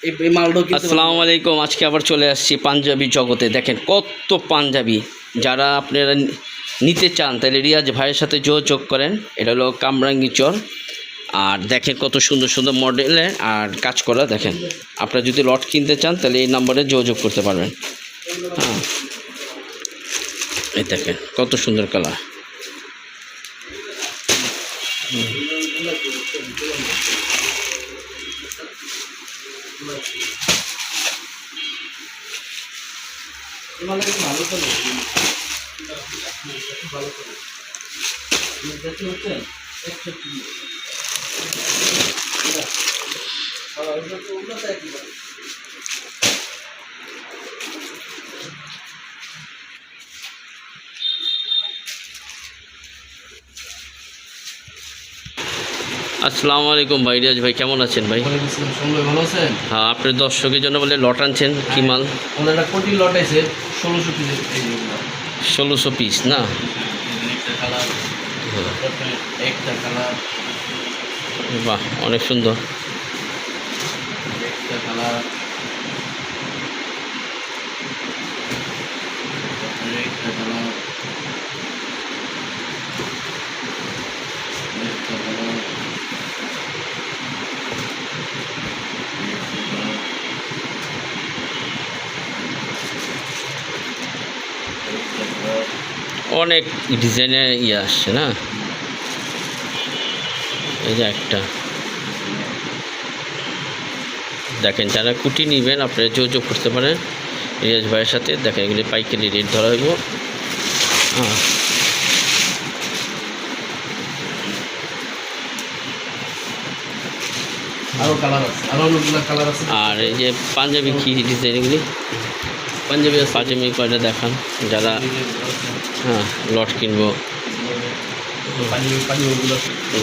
এই মালটা কিন্তু আসসালামু আলাইকুম। আজকে আবার চলে আসছি পাঞ্জাবি জগতে। দেখেন কত পাঞ্জাবি, যারা আপনারা নিতে চান তাহলে রিয়াজ ভাইয়ের সাথে যোগাযোগ করেন। এটা হলো কামরাঙ্গি চর। আর দেখেন কত সুন্দর সুন্দর মডেলে আর কাজ করা। দেখেন আপনারা যদি লট কিনতে চান তাহলে এই নম্বরে যোগাযোগ করতে পারবেন। হ্যাঁ, এই দেখেন কত সুন্দর কালার। ভালো চলে ভালো চলে দেখতে হচ্ছেন 130 আসসালামু আলাইকুম ভাই। রিয়াজ ভাই কেমন আছেন ভাই? ভালো আছেন? হ্যাঁ, আপনি দর্শকের জন্য বলে লট আনছেন কি মাল? আমাদের একটা কোটি লট আছে 1600 পিসের। 1600 পিস না? একটা কালার, বাহ, অনেক সুন্দর। একটা কালার, একটা কালার, একটা কালার, অনেক ডিজাইনের আসছে না? এই যে একটা দেখেন, যারা কুটি নেবেন আপনারা যোগাযোগ করতে পারেন রিয়াজ ভাইয়ের সাথে। দেখেন এগুলি পাইকারি রেট ধরা হইব। হ্যাঁ, আরো কালার আছে, আরো অনেকগুলো কালার আছে। আর এই যে পাঞ্জাবি কি ডিজাইন এগুলি? পাঞ্জাবি কয়টা দেখান যারা হ্যাঁ লট কিনবো।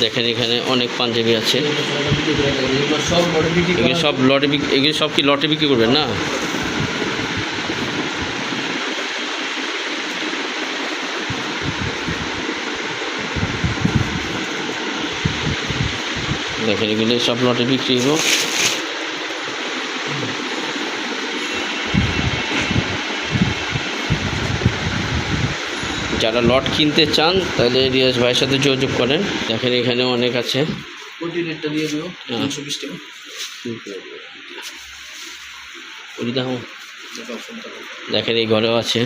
দেখেন এখানে অনেক পাঞ্জাবি আছে। এগুলি সব লটে এগুলি সব কি লটে বিক্রি করবেন না? দেখেন এগুলি সব লটে বিক্রি হইব। যারা লট কিনতে চান তাহলে রিয়াজ ভাইয়ের সাথে যোগাযোগ করেন। দেখেন এখানে অনেক আছে। কোটি রেটটা দিয়ে দিও 320 টাকা। দেখেন এই ঘরেও আছে।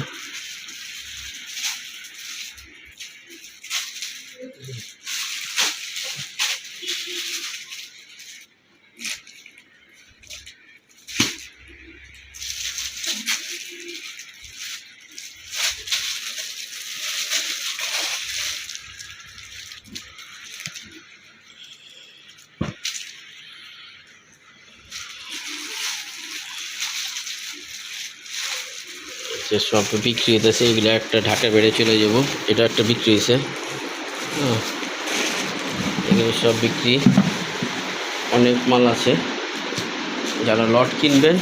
যে সব বিক্রি হতেছে, এগুলো একটা ঢাকা বেড়ে চলে যাব। এটা একটা বিক্রি হয়েছে। হ্যাঁ, এগুলো সব বিক্রি, অনেক মাল আছে। যারা লট কিনবেন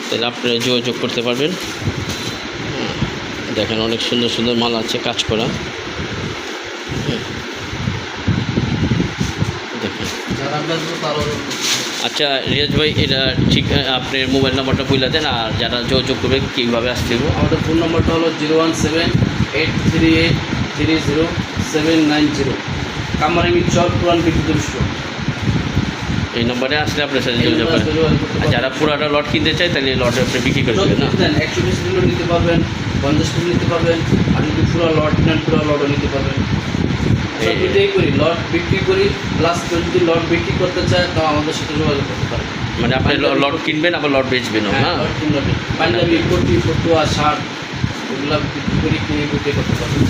তাহলে আপনারা যোগাযোগ করতে পারবেন। দেখেন অনেক সুন্দর সুন্দর মাল আছে কাজ করা। দেখেন আচ্ছা রিয়াজ ভাই, এটা ঠিক আপনার মোবাইল নাম্বারটা বলে দেন, আর যারা যোগাযোগ করবে কীভাবে আসতে হবে? আমাদের ফোন নম্বরটা হলো 017-838-30790, কামারাঙ্গি চর, পুরান বিদ্যুৎ স্টোর। এই নম্বরে আসলে আপনার সাথে যোগাযোগ করেন। আর যারা পুরাটা লট কিনতে চায় তাহলে লট আপনি বিক্রি করে দেবেন না? 120 কিলো নিতে পারবেন, 50 কিলো নিতে পারবেন, আর যদি পুরো লট নেন পুরো লটও নিতে পারবেন। দুটোই করি, লট বিক্রি করি, প্লাস যদি লট বিক্রি করতে চায় তাও আমাদের সাথে যোগাযোগ করতে পারেন। মানে আপনি লট কিনবেন আবার লট বেচবেন না? লট কিনবেন, পাঞ্জাবি, কোটি, ফতুয়া, শার্ট ওগুলো বিক্রি করে কিনে বিক্রি করতে পারবেন।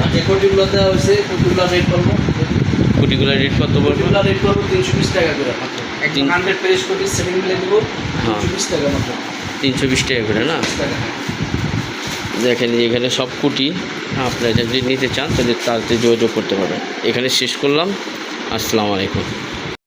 আর যে কোটিগুলোতে হয়েছে কোটিগুলো রেট করবো, কোটিগুলোর রেট কত বলবো? কোটিগুলো রেট করবো 320 টাকা করে মাত্র। একদম 100 পেজ কোটি সেটিং মিলে দেবো 320 টাকা মাত্র। 320 টাকা করে না? দেখেন এখানে সব কুটি, আপনারা যদি নিতে চান তাহলে তাড়াতাড়ি যোগাযোগ করতে পারবেন। এখানে শেষ করলাম। আসসালামু আলাইকুম।